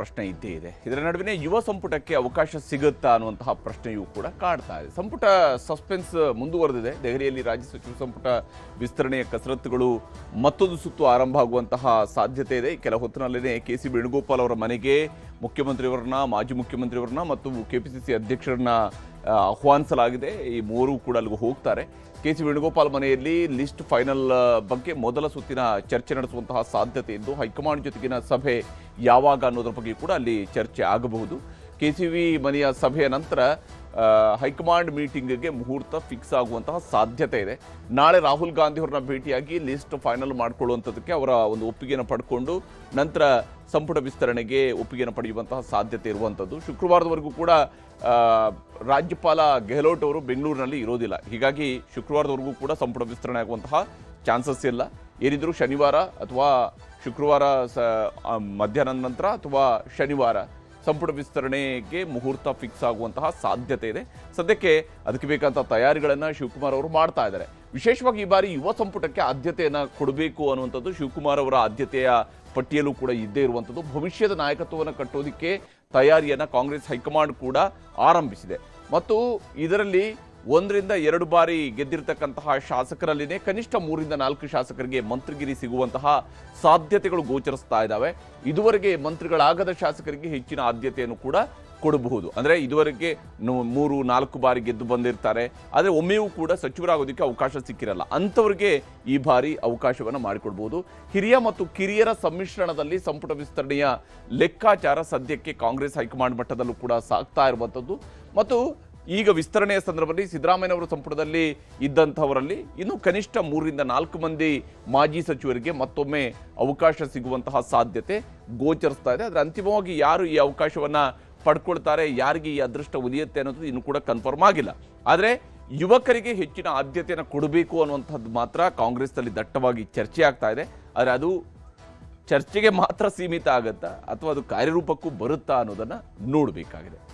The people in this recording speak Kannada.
ಪ್ರಶ್ನೆ ಇದ್ದೇ ಇದೆ. ಇದರ ನಡುವೆ ಯುವ ಸಂಪುಟಕ್ಕೆ ಅವಕಾಶ ಸಿಗುತ್ತಾ ಅನ್ನುವಂತಹ ಪ್ರಶ್ನೆಯೂ ಕೂಡ ಕಾಡ್ತಾ ಇದೆ. ಸಂಪುಟ ಸಸ್ಪೆನ್ಸ್ ಮುಂದುವರೆದಿದೆ. ದೆಹಲಿಯಲ್ಲಿ ರಾಜ್ಯ ಸಚಿವ ಸಂಪುಟ ವಿಸ್ತರಣೆಯ ಕಸರತ್ತುಗಳು ಮತ್ತೊಂದು ಸುತ್ತು ಆರಂಭ ಆಗುವಂತಹ ಸಾಧ್ಯತೆ ಇದೆ. ಕೆಲ ಹೊತ್ತಿನಲ್ಲೇ ಕೆ.ಸಿ. ವೇಣುಗೋಪಾಲ್ ಅವರ ಮನೆಗೆ ಮುಖ್ಯಮಂತ್ರಿಯವರನ್ನ, ಮಾಜಿ ಮುಖ್ಯಮಂತ್ರಿಯವರನ್ನ ಮತ್ತು ಕೆಪಿಸಿಸಿ ಅಧ್ಯಕ್ಷರನ್ನ ಆಹ್ವಾನಿಸಲಾಗಿದೆ. ಈ ಮೂರೂ ಕೂಡ ಅಲ್ಲಿಗೆ ಹೋಗ್ತಾರೆ. ಕೆ.ಸಿ. ವೇಣುಗೋಪಾಲ್ ಮನೆಯಲ್ಲಿ ಲಿಸ್ಟ್ ಫೈನಲ್ ಬಗ್ಗೆ ಮೊದಲ ಸುತ್ತಿನ ಚರ್ಚೆ ನಡೆಸುವಂತಹ ಸಾಧ್ಯತೆ ಇದ್ದು, ಹೈಕಮಾಂಡ್ ಜೊತೆಗಿನ ಸಭೆ ಯಾವಾಗ ಅನ್ನೋದ್ರ ಬಗ್ಗೆ ಕೂಡ ಅಲ್ಲಿ ಚರ್ಚೆ ಆಗಬಹುದು. ಕೆ.ಸಿ.ವಿ ಮನೆಯ ಸಭೆಯ ನಂತರ ಹೈಕಮಾಂಡ್ ಮೀಟಿಂಗ್ಗೆ ಮುಹೂರ್ತ ಫಿಕ್ಸ್ ಆಗುವಂತಹ ಸಾಧ್ಯತೆ ಇದೆ. ನಾಳೆ ರಾಹುಲ್ ಗಾಂಧಿ ಅವರನ್ನ ಭೇಟಿಯಾಗಿ ಲಿಸ್ಟ್ ಫೈನಲ್ ಮಾಡಿಕೊಳ್ಳುವಂಥದ್ದಕ್ಕೆ ಅವರ ಒಂದು ಒಪ್ಪಿಗೆಯನ್ನು ಪಡ್ಕೊಂಡು ನಂತರ ಸಂಪುಟ ವಿಸ್ತರಣೆಗೆ ಒಪ್ಪಿಗೆಯನ್ನು ಪಡೆಯುವಂತಹ ಸಾಧ್ಯತೆ ಇರುವಂಥದ್ದು. ಶುಕ್ರವಾರದವರೆಗೂ ಕೂಡ ರಾಜ್ಯಪಾಲ ಗೆಹ್ಲೋಟ್ ಅವರು ಬೆಂಗಳೂರಿನಲ್ಲಿ ಇರೋದಿಲ್ಲ. ಹೀಗಾಗಿ ಶುಕ್ರವಾರದವರೆಗೂ ಕೂಡ ಸಂಪುಟ ವಿಸ್ತರಣೆ ಆಗುವಂತಹ ಚಾನ್ಸಸ್ ಇಲ್ಲ. ಏನಿದ್ರು ಶನಿವಾರ ಅಥವಾ ಶುಕ್ರವಾರ ಮಧ್ಯಾಹ್ನದ ನಂತರ ಅಥವಾ ಶನಿವಾರ ಸಂಪುಟ ವಿಸ್ತರಣೆಗೆ ಮುಹೂರ್ತ ಫಿಕ್ಸ್ ಆಗುವಂತಹ ಸಾಧ್ಯತೆ ಇದೆ. ಸದ್ಯಕ್ಕೆ ಅದಕ್ಕೆ ಬೇಕಾದಂಥ ತಯಾರಿಗಳನ್ನು ಶಿವಕುಮಾರ್ ಅವರು ಮಾಡ್ತಾ ಇದ್ದಾರೆ. ವಿಶೇಷವಾಗಿ ಈ ಬಾರಿ ಯುವ ಸಂಪುಟಕ್ಕೆ ಆದ್ಯತೆಯನ್ನು ಕೊಡಬೇಕು ಅನ್ನುವಂಥದ್ದು ಶಿವಕುಮಾರ್ ಅವರ ಆದ್ಯತೆಯ ಪಟ್ಟಿಯಲ್ಲೂ ಕೂಡ ಇದ್ದೇ ಇರುವಂಥದ್ದು. ಭವಿಷ್ಯದ ನಾಯಕತ್ವವನ್ನು ಕಟ್ಟೋದಕ್ಕೆ ತಯಾರಿಯನ್ನು ಕಾಂಗ್ರೆಸ್ ಹೈಕಮಾಂಡ್ ಕೂಡ ಆರಂಭಿಸಿದೆ. ಮತ್ತು ಇದರಲ್ಲಿ 1 ರಿಂದ 2 ಬಾರಿ ಗೆದ್ದಿರತಕ್ಕಂತಹ ಶಾಸಕರಲ್ಲಿನೇ ಕನಿಷ್ಠ 3 ರಿಂದ 4 ಶಾಸಕರಿಗೆ ಮಂತ್ರಿಗಿರಿ ಸಿಗುವಂತಹ ಸಾಧ್ಯತೆಗಳು ಗೋಚರಿಸ್ತಾ ಇದ್ದಾವೆ. ಇದುವರೆಗೆ ಮಂತ್ರಿಗಳಾಗದ ಶಾಸಕರಿಗೆ ಹೆಚ್ಚಿನ ಆದ್ಯತೆಯನ್ನು ಕೂಡ ಕೊಡಬಹುದು. ಅಂದರೆ ಇದುವರೆಗೆ 3-4 ಬಾರಿ ಗೆದ್ದು ಬಂದಿರ್ತಾರೆ, ಆದರೆ ಒಮ್ಮೆಯೂ ಕೂಡ ಸಚಿವರಾಗೋದಕ್ಕೆ ಅವಕಾಶ ಸಿಕ್ಕಿರಲ್ಲ. ಅಂಥವ್ರಿಗೆ ಈ ಬಾರಿ ಅವಕಾಶವನ್ನು ಮಾಡಿಕೊಡ್ಬೋದು. ಹಿರಿಯ ಮತ್ತು ಕಿರಿಯರ ಸಮ್ಮಿಶ್ರಣದಲ್ಲಿ ಸಂಪುಟ ವಿಸ್ತರಣೆಯ ಲೆಕ್ಕಾಚಾರ ಸದ್ಯಕ್ಕೆ ಕಾಂಗ್ರೆಸ್ ಹೈಕಮಾಂಡ್ ಮಟ್ಟದಲ್ಲೂ ಕೂಡ ಸಾಗ್ತಾ ಇರುವಂಥದ್ದು. ಮತ್ತು ಈಗ ವಿಸ್ತರಣೆಯ ಸಂದರ್ಭದಲ್ಲಿ ಸಿದ್ದರಾಮಯ್ಯನವರು ಸಂಪುಟದಲ್ಲಿ ಇದ್ದಂಥವರಲ್ಲಿ ಇನ್ನು ಕನಿಷ್ಠ 3 ರಿಂದ 4 ಮಂದಿ ಮಾಜಿ ಸಚಿವರಿಗೆ ಮತ್ತೊಮ್ಮೆ ಅವಕಾಶ ಸಿಗುವಂತಹ ಸಾಧ್ಯತೆ ಗೋಚರಿಸ್ತಾ ಇದೆ. ಆದರೆ ಅಂತಿಮವಾಗಿ ಯಾರು ಈ ಅವಕಾಶವನ್ನು ಪಡ್ಕೊಳ್ತಾರೆ, ಯಾರಿಗೆ ಈ ಅದೃಷ್ಟ ಉಳಿಯುತ್ತೆ ಅನ್ನೋದು ಇನ್ನೂ ಕೂಡ ಕನ್ಫರ್ಮ್ ಆಗಿಲ್ಲ. ಆದರೆ ಯುವಕರಿಗೆ ಹೆಚ್ಚಿನ ಆದ್ಯತೆಯನ್ನು ಕೊಡಬೇಕು ಅನ್ನುವಂಥದ್ದು ಮಾತ್ರ ಕಾಂಗ್ರೆಸ್ನಲ್ಲಿ ದಟ್ಟವಾಗಿ ಚರ್ಚೆ ಆಗ್ತಾ ಇದೆ. ಆದರೆ ಅದು ಚರ್ಚೆಗೆ ಮಾತ್ರ ಸೀಮಿತ ಆಗುತ್ತಾ ಅಥವಾ ಅದು ಕಾರ್ಯರೂಪಕ್ಕೂ ಬರುತ್ತಾ ಅನ್ನೋದನ್ನು ನೋಡಬೇಕಾಗಿದೆ.